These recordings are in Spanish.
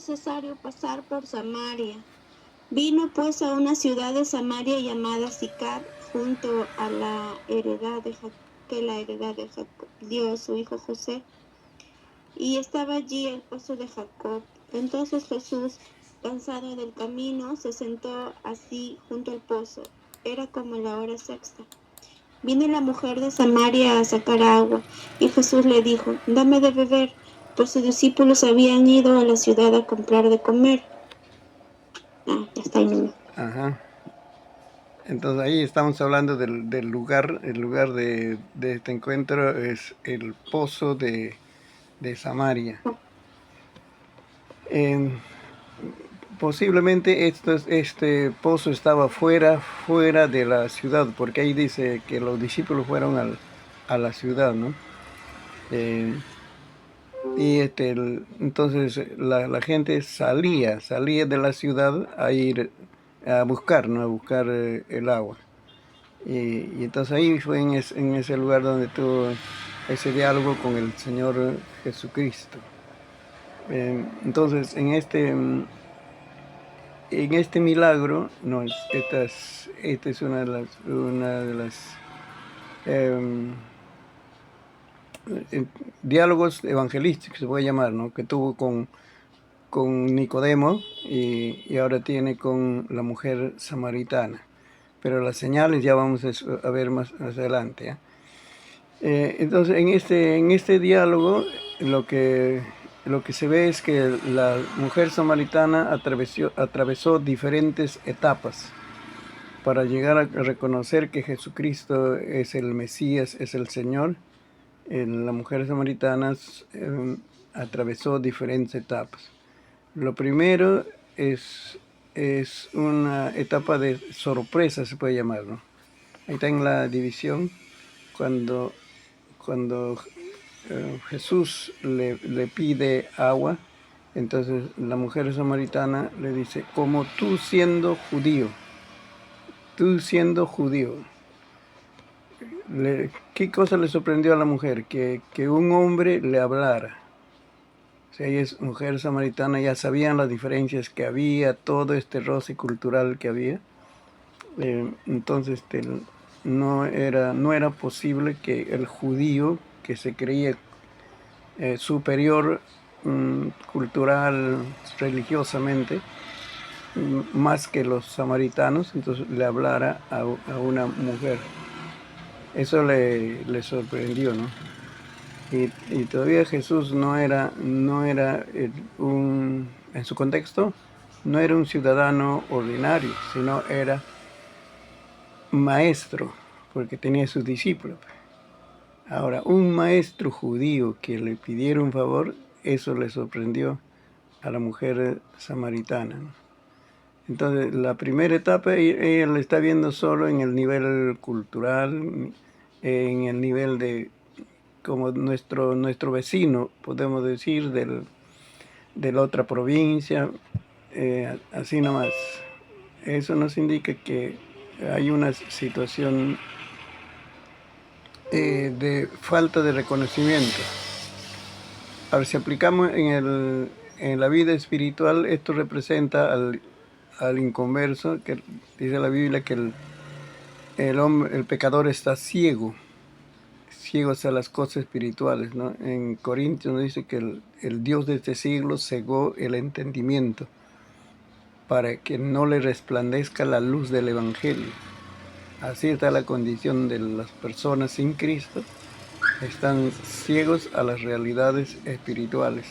necesario pasar por Samaria. Vino pues a una ciudad de Samaria llamada Sicar, junto a la heredad de Jacob dio a su hijo José, y estaba allí el pozo de Jacob. Entonces Jesús, cansado del camino, se sentó así junto al pozo. Era como la hora sexta. Vino la mujer de Samaria a sacar agua, y Jesús le dijo: dame de beber, pues sus discípulos habían ido a la ciudad a comprar de comer. Ya está ahí. Ajá. Entonces ahí estamos hablando del lugar. El lugar de este encuentro es el pozo de Samaria. En- Posiblemente este pozo estaba fuera de la ciudad, porque ahí dice que los discípulos fueron a la ciudad, ¿no? Eh, y entonces la gente salía de la ciudad a ir a buscar, ¿no? A buscar el agua. Y entonces ahí fue en ese lugar donde tuvo ese diálogo con el Señor Jesucristo. Entonces en este milagro, no, esta es una de las em, diálogos evangelísticos, se puede llamar, ¿no? Que tuvo con Nicodemo y ahora tiene con la mujer samaritana. Pero las señales ya vamos a ver más adelante, ¿eh? Entonces, en este diálogo, lo que se ve es que la mujer samaritana atravesó diferentes etapas para llegar a reconocer que Jesucristo es el Mesías, es el Señor. La mujer samaritana atravesó diferentes etapas. Lo primero es una etapa de sorpresa, se puede llamar, ¿no? Ahí está en la división, cuando Jesús le pide agua. Entonces la mujer samaritana le dice: como tú siendo judío. ¿Qué cosa le sorprendió a la mujer? Que un hombre le hablara. O sea, ella es mujer samaritana, ya sabían las diferencias que había, todo este roce cultural que había. Entonces no era posible que el judío, que se creía superior cultural, religiosamente, más que los samaritanos, entonces le hablara a una mujer. Eso le sorprendió, ¿no? Y todavía Jesús en su contexto, no era un ciudadano ordinario, sino era maestro, porque tenía sus discípulos. Ahora, un maestro judío que le pidiera un favor, eso le sorprendió a la mujer samaritana, ¿no? Entonces, la primera etapa ella la está viendo solo en el nivel cultural, en el nivel de como nuestro vecino, podemos decir, de la otra provincia, así nomás. Eso nos indica que hay una situación de falta de reconocimiento. Ahora, si aplicamos en la vida espiritual, esto representa al inconverso, que dice la Biblia que el pecador está ciego hacia las cosas espirituales, ¿no? En Corintios nos dice que el Dios de este siglo cegó el entendimiento para que no le resplandezca la luz del Evangelio. Así está la condición de las personas sin Cristo. Están ciegos a las realidades espirituales.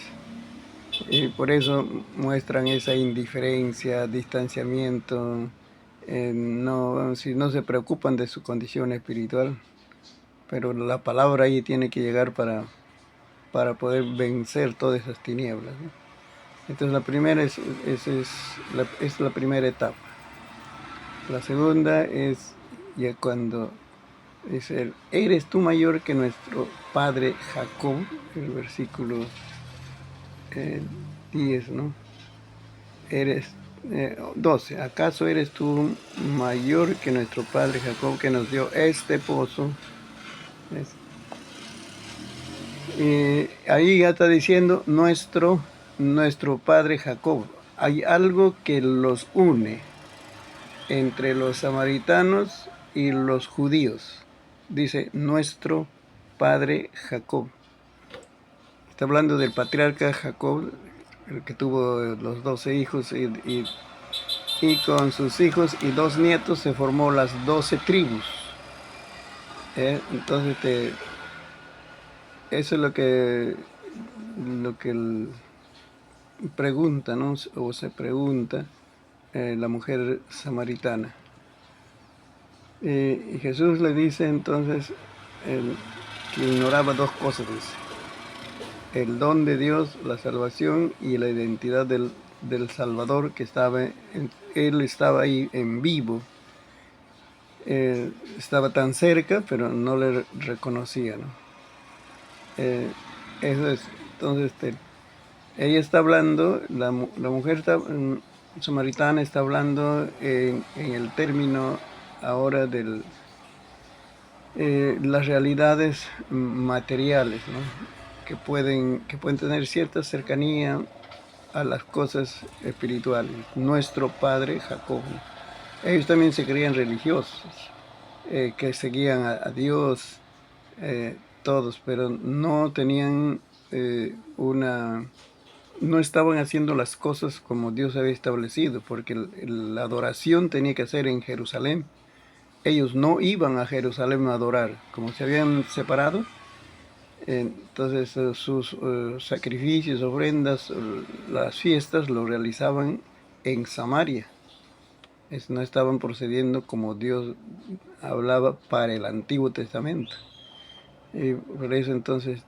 Y por eso muestran esa indiferencia, distanciamiento, no se preocupan de su condición espiritual. Pero la palabra ahí tiene que llegar para poder vencer todas esas tinieblas, ¿no? Entonces la primera es la primera etapa. La segunda es ya cuando dice: eres tú mayor que nuestro padre Jacob, el versículo 10, ¿no? 12. ¿Acaso eres tú mayor que nuestro padre Jacob, que nos dio este pozo? Ahí ya está diciendo nuestro nuestro padre Jacob. Hay algo que los une entre los samaritanos y los judíos. Dice, nuestro padre Jacob. Está hablando del patriarca Jacob, el que tuvo los 12 hijos y con sus hijos y 2 nietos se formó las 12 tribus. Entonces, eso es lo que pregunta, ¿no? O se pregunta la mujer samaritana. Y Jesús le dice entonces que ignoraba 2 cosas, dice. El don de Dios, la salvación y la identidad del Salvador que él estaba ahí en vivo. Estaba tan cerca, pero no le reconocía, ¿no? Eso es, entonces ella está hablando, la mujer samaritana está hablando en el término ahora de las realidades materiales, ¿no? que pueden tener cierta cercanía a las cosas espirituales. Nuestro padre Jacob, ¿no? Ellos también se creían religiosos, que seguían a Dios, todos, pero no tenían no estaban haciendo las cosas como Dios había establecido, porque la adoración tenía que ser en Jerusalén. Ellos no iban a Jerusalén a adorar, como se habían separado. Entonces sus sacrificios, ofrendas, las fiestas lo realizaban en Samaria. No estaban procediendo como Dios hablaba para el Antiguo Testamento. Por eso entonces,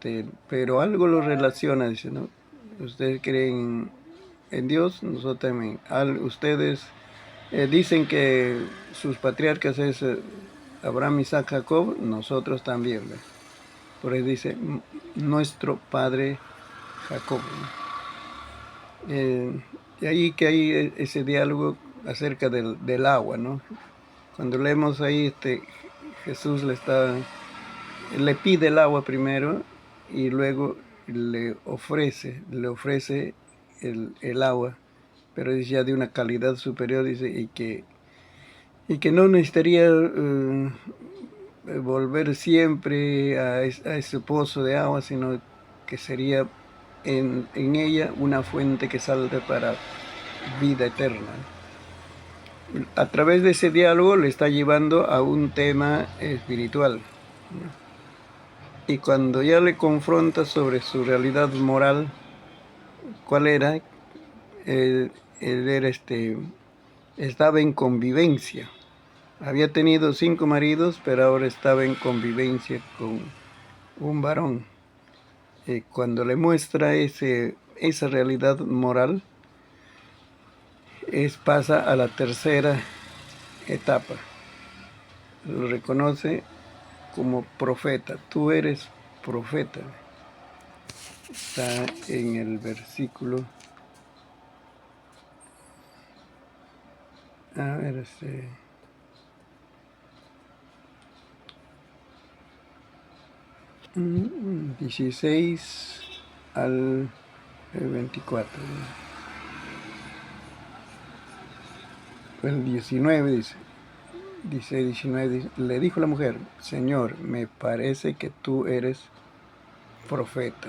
pero algo lo relaciona, dice, ¿no? Ustedes creen en Dios, nosotros también. Ustedes dicen que sus patriarcas es Abraham, Isaac, Jacob, nosotros también, ¿ves? Por eso dice, nuestro padre Jacob, ¿no? Y ahí que hay ese diálogo acerca del agua, ¿no? Cuando leemos ahí, Jesús le pide el agua primero y luego le ofrece el agua, pero es ya de una calidad superior, dice, y que no necesitaría volver siempre a ese pozo de agua, sino que sería en ella una fuente que salte para vida eterna. A través de ese diálogo le está llevando a un tema espiritual. Y cuando ya le confronta sobre su realidad moral, ¿cuál era? Él era estaba en convivencia. Había tenido 5 maridos, pero ahora estaba en convivencia con un varón. Cuando le muestra esa realidad moral, pasa a la tercera etapa. Lo reconoce como profeta. Tú eres profeta. Está en el versículo. A ver, 16 al 24. El 19 dice. Dice 19, le dijo la mujer, Señor, me parece que tú eres profeta.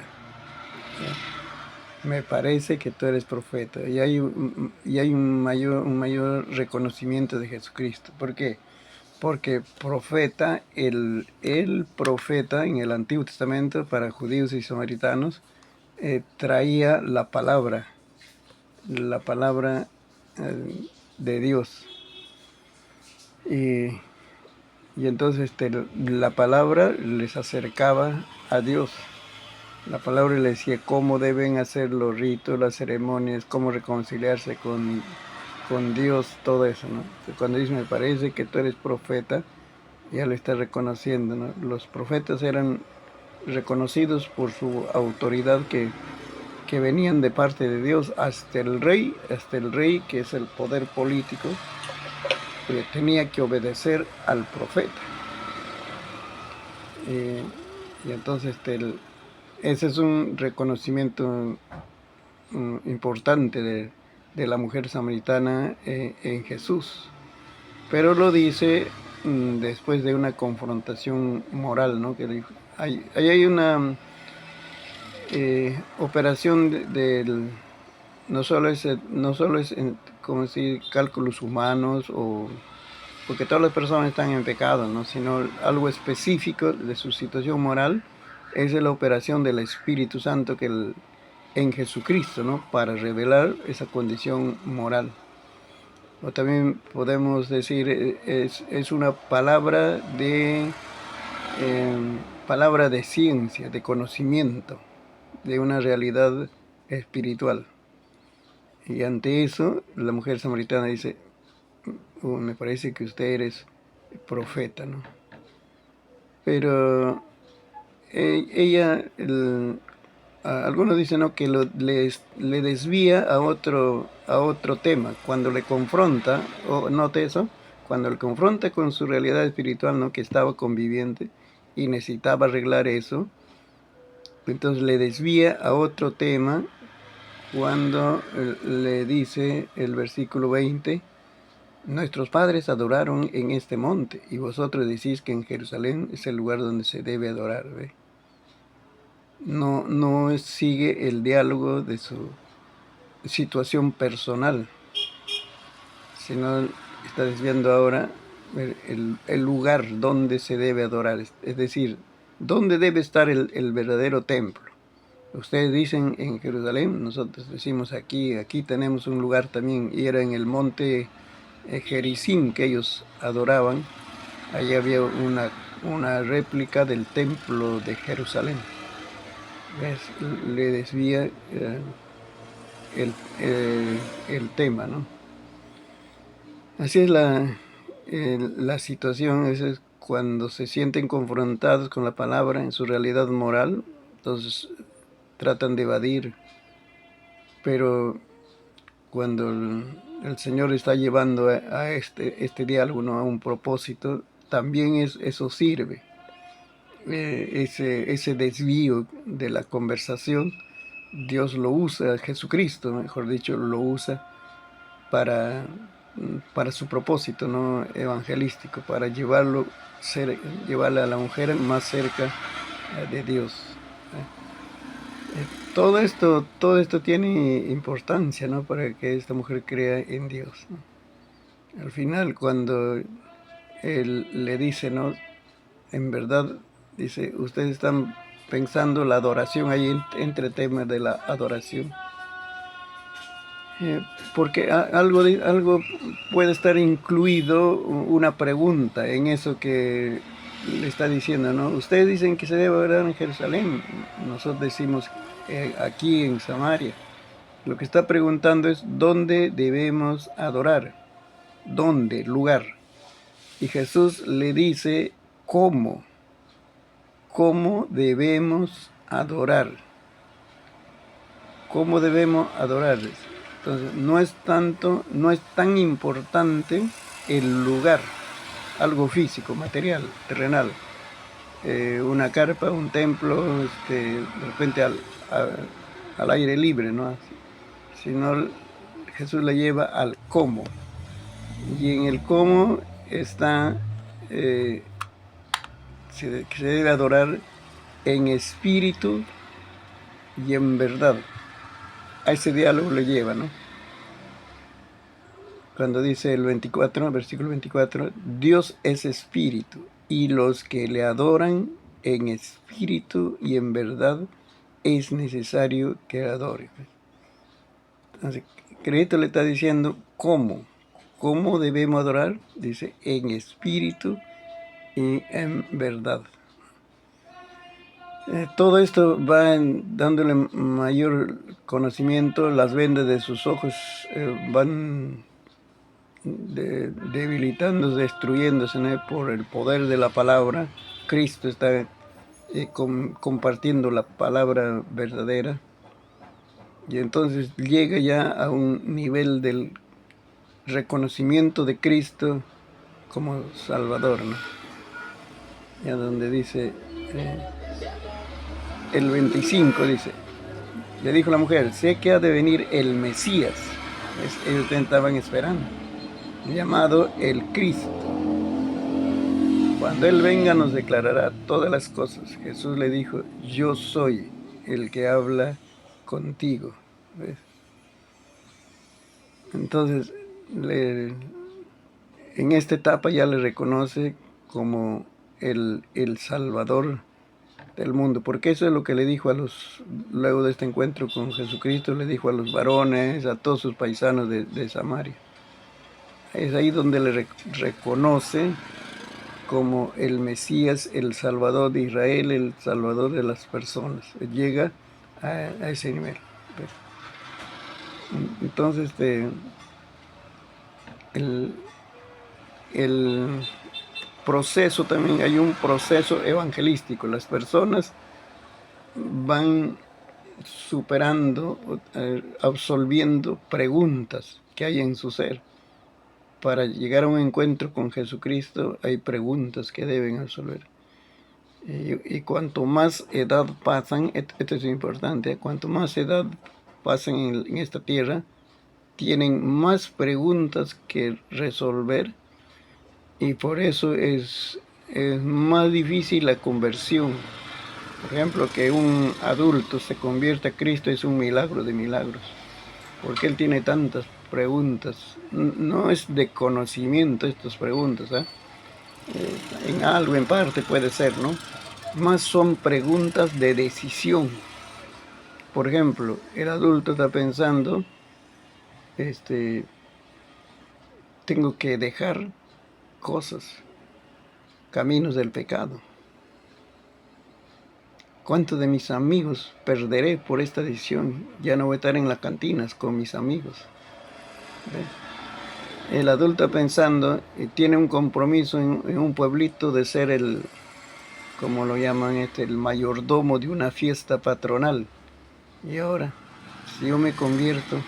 Me parece que tú eres profeta. Y hay un mayor reconocimiento de Jesucristo. ¿Por qué? Porque profeta, el profeta en el Antiguo Testamento para judíos y samaritanos traía la palabra de Dios. Y entonces la palabra les acercaba a Dios. La palabra les decía cómo deben hacer los ritos, las ceremonias, cómo reconciliarse con Dios, todo eso, ¿no? Cuando dice, me parece que tú eres profeta, ya lo está reconociendo, ¿no? Los profetas eran reconocidos por su autoridad que venían de parte de Dios hasta el rey, que es el poder político, tenía que obedecer al profeta. Y entonces ese es un reconocimiento importante de la mujer samaritana en Jesús. Pero lo dice después de una confrontación moral, ¿no? Que ahí hay una operación del... No solo es como decir, cálculos humanos, porque todas las personas están en pecado, ¿no? Sino algo específico de su situación moral es la operación del Espíritu Santo en Jesucristo, ¿no? Para revelar esa condición moral. O también podemos decir, es una palabra palabra de ciencia, de conocimiento, de una realidad espiritual. Y ante eso, la mujer samaritana dice, me parece que usted eres profeta, ¿no? Pero ella, algunos dicen, ¿no?, que le desvía a otro tema. Cuando le confronta, o note eso, cuando le confronta con su realidad espiritual, ¿no?, que estaba conviviente y necesitaba arreglar eso, entonces le desvía a otro tema cuando le dice el versículo 20, nuestros padres adoraron en este monte y vosotros decís que en Jerusalén es el lugar donde se debe adorar, ¿ve? No sigue el diálogo de su situación personal, sino está desviando ahora el lugar donde se debe adorar, es decir, dónde debe estar el verdadero templo. Ustedes dicen en Jerusalén, nosotros decimos aquí tenemos un lugar también, y era en el monte Gerizim que ellos adoraban. Allí había una réplica del templo de Jerusalén. ¿Ves? Le desvía el tema, ¿no? Así es la situación. Eso es cuando se sienten confrontados con la palabra en su realidad moral, entonces tratan de evadir. Pero cuando el Señor está llevando a este diálogo, ¿no?, a un propósito, también eso sirve. Ese desvío de la conversación, Dios lo usa, Jesucristo, mejor dicho, lo usa para su propósito, ¿no?, evangelístico, para llevarla a la mujer más cerca de Dios. Todo esto tiene importancia, ¿no?, para que esta mujer crea en Dios, ¿no? Al final, cuando él le dice, ¿no?, en verdad, dice, ustedes están pensando la adoración, ahí entre temas de la adoración. Porque algo puede estar incluido, una pregunta en eso que le está diciendo, ¿no? Ustedes dicen que se debe adorar en Jerusalén, nosotros decimos aquí en Samaria. Lo que está preguntando es dónde debemos adorar, dónde, lugar. Y Jesús le dice cómo debemos adorar. ¿Cómo debemos adorar? Entonces, no es tan importante el lugar, algo físico, material, terrenal. Una carpa, un templo, de repente al aire libre, ¿no? Sino Jesús la lleva al cómo. Y en el cómo está que se debe adorar en espíritu y en verdad. A ese diálogo le lleva, ¿no? Cuando dice el versículo 24, Dios es espíritu, y los que le adoran en espíritu y en verdad es necesario que adoren. Entonces, Cristo le está diciendo cómo debemos adorar, dice, en espíritu y en verdad. Todo esto va dándole mayor conocimiento, las vendas de sus ojos van debilitándose, destruyéndose, ¿no?, por el poder de la palabra. Cristo está compartiendo la palabra verdadera, y entonces llega ya a un nivel del reconocimiento de Cristo como Salvador, ¿no? Ya donde dice el 25, dice, le dijo la mujer, sé que ha de venir el Mesías. Ellos estaban esperando, llamado el Cristo. Cuando Él venga nos declarará todas las cosas. Jesús le dijo, yo soy el que habla contigo. ¿Ves? Entonces, en esta etapa ya le reconoce como el Salvador del mundo, porque eso es lo que le dijo luego de este encuentro con Jesucristo, le dijo a los varones, a todos sus paisanos de Samaria. Es ahí donde le reconoce como el Mesías, el Salvador de Israel, el Salvador de las personas. Llega a ese nivel. Entonces, el proceso también, hay un proceso evangelístico. Las personas van superando, absolviendo preguntas que hay en su ser. Para llegar a un encuentro con Jesucristo hay preguntas que deben absolver. Y cuanto más edad pasan, esto es importante, cuanto más edad pasan en esta tierra, tienen más preguntas que resolver, y por eso es más difícil la conversión. Por ejemplo, que un adulto se convierta a Cristo es un milagro de milagros, porque él tiene tantas preguntas. No es de conocimiento estas preguntas, ¿eh? En algo, en parte puede ser, ¿no? Más son preguntas de decisión. Por ejemplo, el adulto está pensando, tengo que dejar cosas, caminos del pecado. ¿Cuántos de mis amigos perderé por esta decisión? Ya no voy a estar en las cantinas con mis amigos. ¿Ve? El adulto pensando, tiene un compromiso en un pueblito de ser como lo llaman, el mayordomo de una fiesta patronal. Y ahora, si yo me convierto,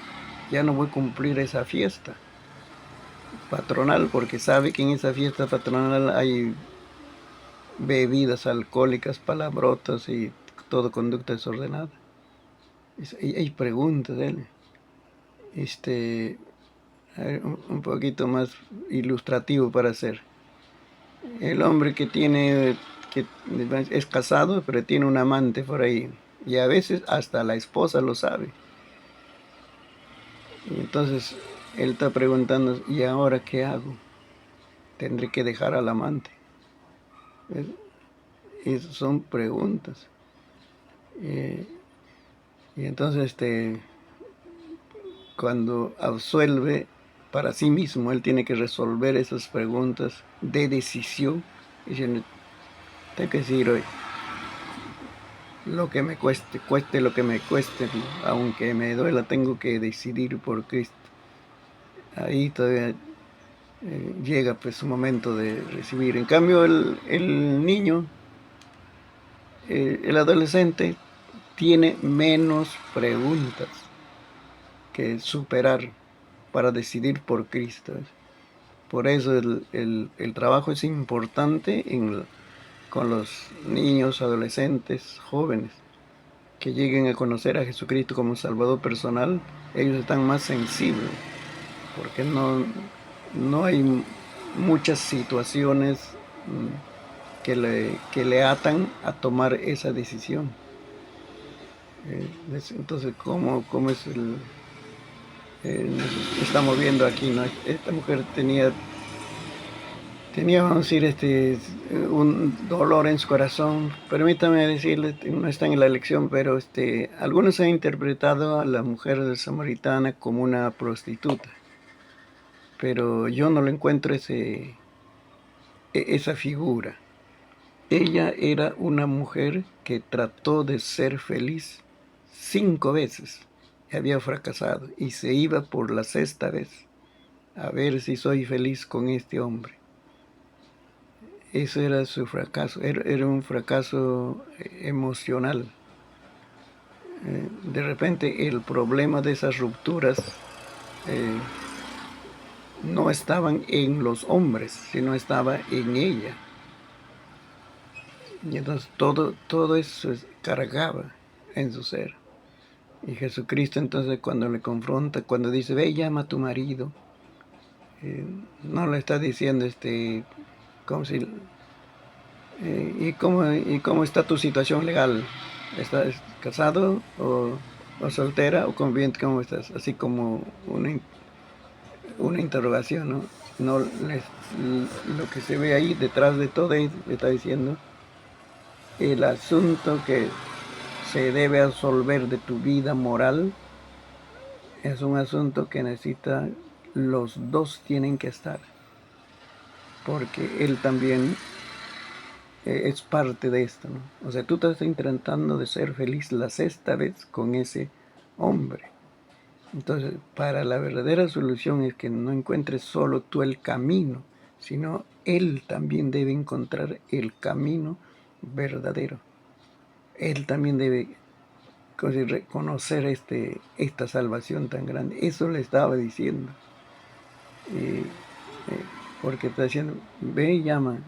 ya no voy a cumplir esa fiesta patronal, porque sabe que en esa fiesta patronal hay bebidas alcohólicas, palabrotas y toda conducta desordenada. Hay preguntas de él. Un poquito más ilustrativo para hacer. El hombre que es casado, pero tiene un amante por ahí, y a veces hasta la esposa lo sabe. Y entonces él está preguntando, ¿y ahora qué hago? ¿Tendré que dejar al amante? Esas son preguntas. Y entonces cuando absuelve para sí mismo, él tiene que resolver esas preguntas de decisión, diciendo, tengo que decir hoy, lo que me cueste lo que me cueste, aunque me duela, tengo que decidir por Cristo. Ahí todavía llega pues su momento de recibir. En cambio el niño, el adolescente, tiene menos preguntas que superar para decidir por Cristo. Por eso el trabajo es importante con los niños, adolescentes, jóvenes, que lleguen a conocer a Jesucristo como Salvador personal. Ellos están más sensibles, porque no hay muchas situaciones que le atan a tomar esa decisión. Entonces, ¿cómo es estamos viendo aquí, ¿no? Esta mujer tenía, vamos a decir, un dolor en su corazón. Permítame decirle, no está en la lección, pero algunos han interpretado a la mujer samaritana como una prostituta, pero yo no le encuentro esa figura. Ella era una mujer que trató de ser feliz 5 veces, había fracasado, y se iba por la 6ª vez a ver si soy feliz con este hombre. Ese era su fracaso, era un fracaso emocional. De repente el problema de esas rupturas no estaban en los hombres, sino estaba en ella. Y entonces todo eso cargaba en su ser. Y Jesucristo entonces cuando le confronta, cuando dice, ve, llama a tu marido, no le está diciendo, como si, ¿y cómo está tu situación legal? ¿Estás casado o soltera o conviviente? ¿Cómo estás? Así como una interrogación, ¿no? No lo que se ve ahí detrás de todo le está diciendo, el asunto que se debe resolver de tu vida moral es un asunto que necesita, los dos tienen que estar, porque él también es parte de esto, ¿no? O sea, tú estás intentando de ser feliz la sexta vez con ese hombre. Entonces, para la verdadera solución es que no encuentres solo tú el camino, sino él también debe encontrar el camino verdadero. Él también debe reconocer esta salvación tan grande. Eso le estaba diciendo. Porque está diciendo, ve y llama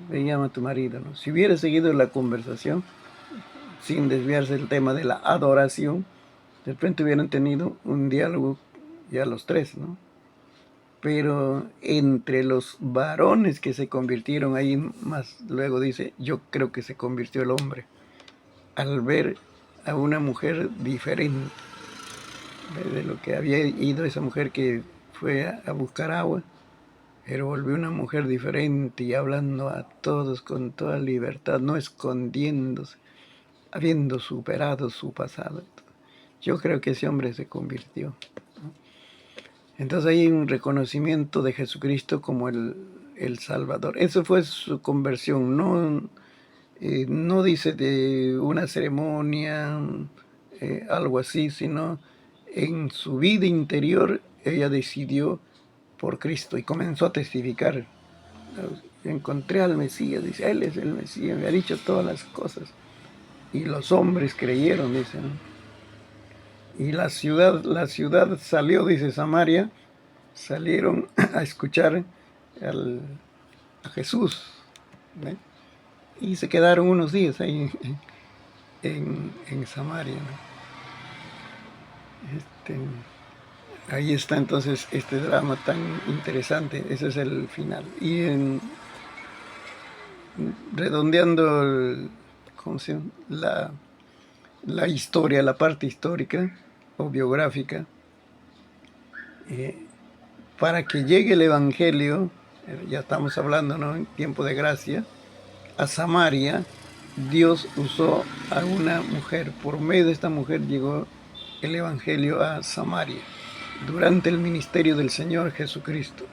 a tu marido, ¿no? Si hubiera seguido la conversación, sin desviarse del tema de la adoración, de repente hubieran tenido un diálogo ya los tres, ¿no? Pero entre los varones que se convirtieron ahí, más luego dice, yo creo que se convirtió el hombre, al ver a una mujer diferente de lo que había ido esa mujer que fue a buscar agua, pero volvió una mujer diferente y hablando a todos con toda libertad, no escondiéndose, habiendo superado su pasado. Yo creo que ese hombre se convirtió. Entonces hay un reconocimiento de Jesucristo como el Salvador. Eso fue su conversión. No, no dice de una ceremonia, algo así, sino en su vida interior ella decidió por Cristo y comenzó a testificar. Encontré al Mesías, dice, él es el Mesías, me ha dicho todas las cosas. Y los hombres creyeron, dicen. Y la ciudad salió, dice Samaria, salieron a escuchar a Jesús, ¿ve? Y se quedaron unos días ahí en Samaria, ¿no? Ahí está entonces este drama tan interesante. Ese es el final. Y redondeando ¿cómo se llama? La historia, la parte histórica o biográfica, para que llegue el Evangelio, ya estamos hablando, ¿no?, en tiempo de gracia, a Samaria, Dios usó a una mujer. Por medio de esta mujer llegó el Evangelio a Samaria, durante el ministerio del Señor Jesucristo.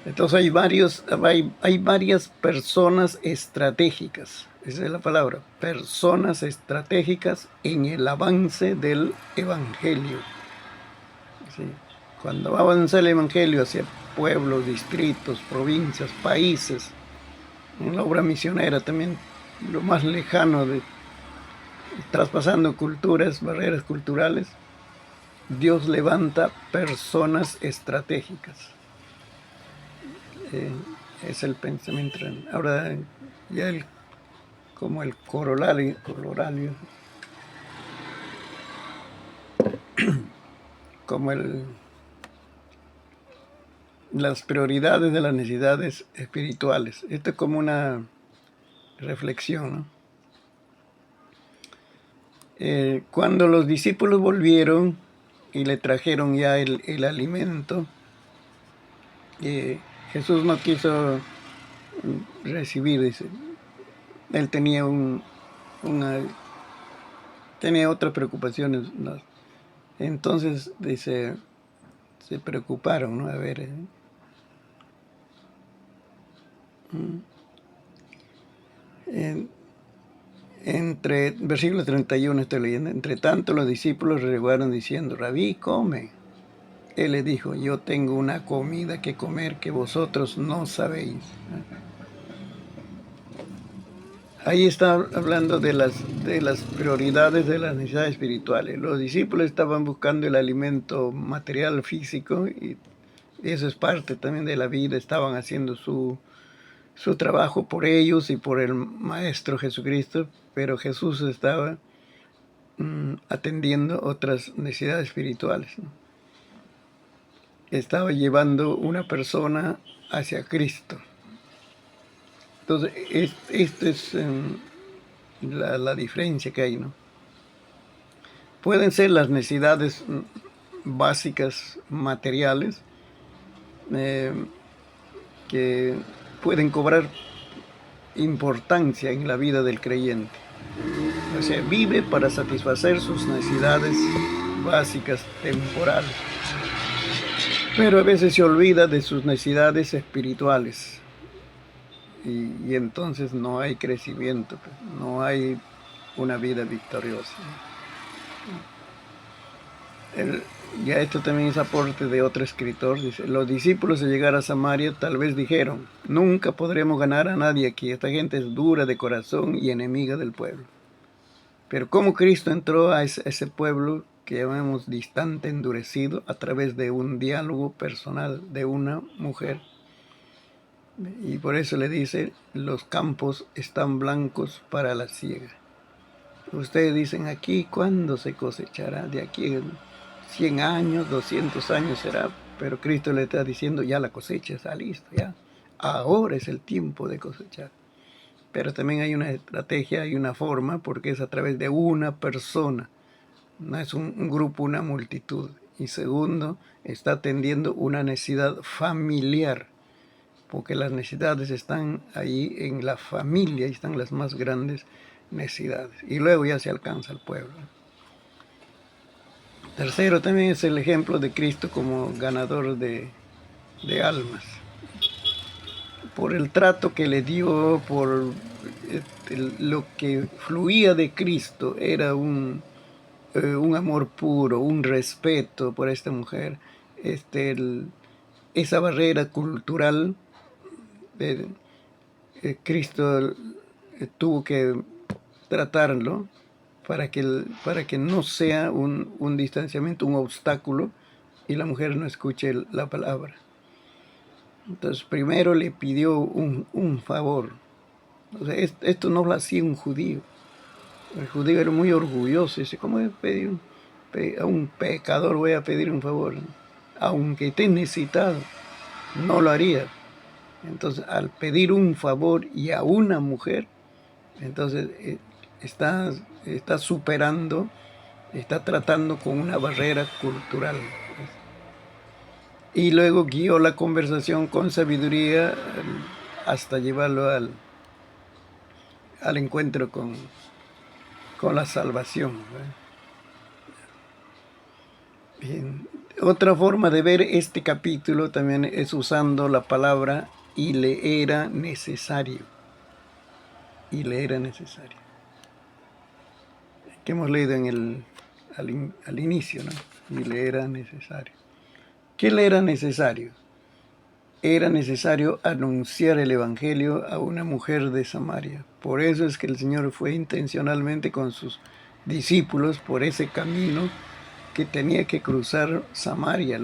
Entonces hay varias personas estratégicas, esa es la palabra, personas estratégicas en el avance del Evangelio. ¿Sí? Cuando va a avanzar el Evangelio hacia pueblos, distritos, provincias, países, en la obra misionera también, lo más lejano, traspasando culturas, barreras culturales, Dios levanta personas estratégicas. Es el pensamiento. Ahora ya como el corolario como las prioridades de las necesidades espirituales. Esto es como una reflexión, ¿no? Cuando los discípulos volvieron y le trajeron ya el alimento, Jesús no quiso recibir, dice. Él tenía tenía otras preocupaciones, ¿no? Entonces, dice, se preocuparon, ¿no? A ver. Entre versículo 31 estoy leyendo. Entre tanto los discípulos regaron diciendo, Rabí, come. Él les dijo, yo tengo una comida que comer que vosotros no sabéis. Ahí está hablando de las prioridades de las necesidades espirituales. Los discípulos estaban buscando el alimento material, físico, y eso es parte también de la vida. Estaban haciendo su trabajo por ellos y por el Maestro Jesucristo, pero Jesús estaba atendiendo otras necesidades espirituales, ¿no? Estaba llevando una persona hacia Cristo. Entonces, esta es la diferencia que hay, ¿no? Pueden ser las necesidades básicas materiales que pueden cobrar importancia en la vida del creyente. O sea, vive para satisfacer sus necesidades básicas temporales, pero a veces se olvida de sus necesidades espirituales y entonces no hay crecimiento, no hay una vida victoriosa. Ya esto también es aporte de otro escritor. Dice: los discípulos al llegar a Samaria tal vez dijeron: nunca podremos ganar a nadie aquí, esta gente es dura de corazón y enemiga del pueblo. Pero como Cristo entró a ese pueblo que llamamos distante, endurecido, a través de un diálogo personal de una mujer. Y por eso le dice: los campos están blancos para la siega. Ustedes dicen: aquí, ¿cuándo se cosechará? De aquí 100 años, 200 años será. Pero Cristo le está diciendo: ya la cosecha está lista, ya. Ahora es el tiempo de cosechar. Pero también hay una estrategia, hay una forma, porque es a través de una persona. No es un grupo, una multitud. Y segundo, está atendiendo una necesidad familiar, porque las necesidades están ahí en la familia, y están las más grandes necesidades. Y luego ya se alcanza al pueblo. Tercero, también es el ejemplo de Cristo como ganador de almas. Por el trato que le dio, por lo que fluía de Cristo, era un amor puro, un respeto por esta mujer. Esa barrera cultural, Cristo tuvo que tratarlo para que no sea un distanciamiento, un obstáculo, y la mujer no escuche la palabra. Entonces, primero le pidió un favor. O sea, esto no lo hacía un judío. El judío era muy orgulloso. Dice: ¿cómo voy a pedir a un pecador voy a pedir un favor? Aunque esté necesitado, no lo haría. Entonces, al pedir un favor y a una mujer, entonces está superando, está tratando con una barrera cultural. Y luego guió la conversación con sabiduría hasta llevarlo al encuentro con la salvación. Bien. Otra forma de ver este capítulo también es usando la palabra "y le era necesario". Y le era necesario. Que hemos leído al inicio, ¿no? Y le era necesario. ¿Qué le era necesario? Era necesario anunciar el Evangelio a una mujer de Samaria. Por eso es que el Señor fue intencionalmente con sus discípulos por ese camino que tenía que cruzar Samaria.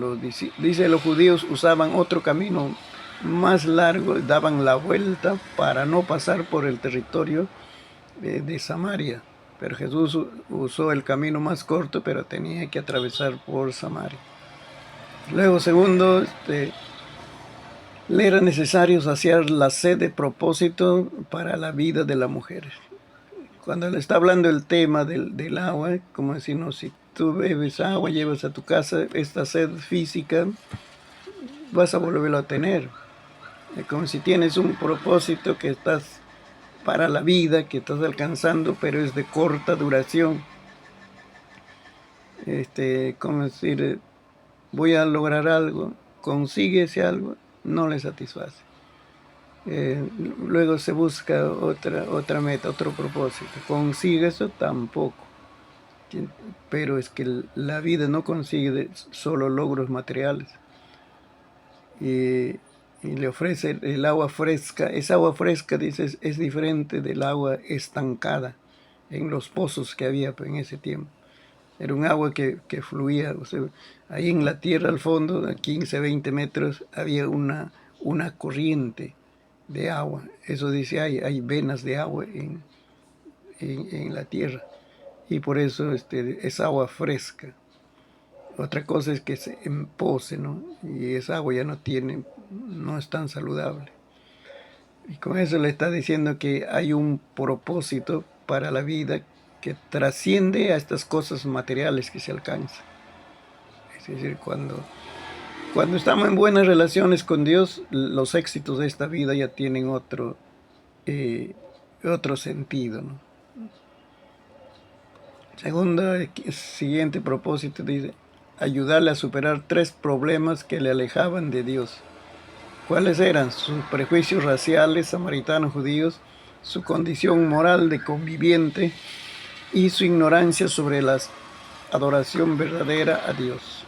Dice, los judíos usaban otro camino más largo, daban la vuelta para no pasar por el territorio de Samaria. Pero Jesús usó el camino más corto, pero tenía que atravesar por Samaria. Luego, segundo, le era necesario saciar la sed de propósito para la vida de la mujer. Cuando le está hablando el tema del agua, como decimos, si tú bebes agua, llevas a tu casa esta sed física, vas a volverlo a tener. Es como si tienes un propósito que estás para la vida, que estás alcanzando, pero es de corta duración. Como decir, voy a lograr algo, consigue ese algo, no le satisface. Luego se busca otra meta, otro propósito. Consigue eso, tampoco. Pero es que la vida no consigue solo logros materiales. Y le ofrece el agua fresca. Esa agua fresca, dices, es diferente del agua estancada en los pozos que había en ese tiempo. Era un agua que fluía. O sea, ahí en la tierra al fondo, a 15, 20 metros, había una corriente de agua. Eso dice, hay venas de agua en la tierra. y por eso es agua fresca. Otra cosa es que se empose, ¿no? Y esa agua ya no es tan saludable. Y con eso le está diciendo que hay un propósito para la vida que trasciende a estas cosas materiales que se alcanzan. Es decir, cuando estamos en buenas relaciones con Dios, los éxitos de esta vida ya tienen otro sentido, ¿no? Siguiente propósito dice, ayudarle a superar 3 problemas que le alejaban de Dios. ¿Cuáles eran? Sus prejuicios raciales, samaritanos, judíos, su condición moral de conviviente y su ignorancia sobre la adoración verdadera a Dios.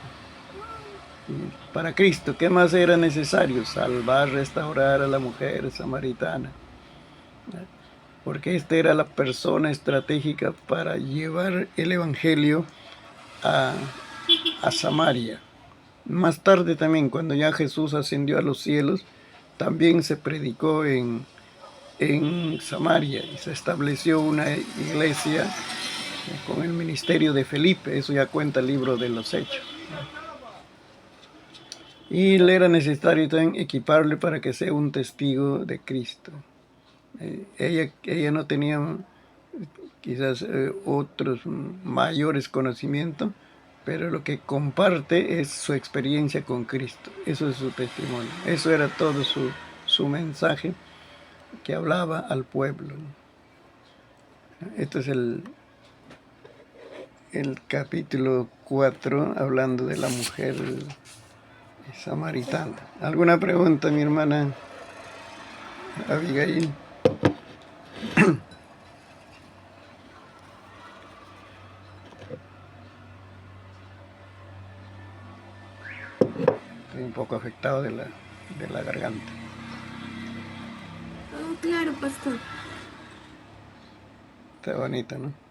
Para Cristo, ¿qué más era necesario? Salvar, restaurar a la mujer samaritana. Porque esta era la persona estratégica para llevar el Evangelio a Samaria. Más tarde también, cuando ya Jesús ascendió a los cielos, también se predicó en Samaria y se estableció una iglesia con el ministerio de Felipe. Eso ya cuenta el libro de los Hechos. Y le era necesario también equiparle para que sea un testigo de Cristo. Ella no tenía quizás otros mayores conocimientos, pero lo que comparte es su experiencia con Cristo. Eso es su testimonio. Eso era todo su mensaje que hablaba al pueblo. Este es el capítulo 4, hablando de la mujer samaritana. ¿Alguna pregunta, mi hermana Abigail? Estoy un poco afectado de la garganta. Oh, claro, pastor. Está bonito, ¿no?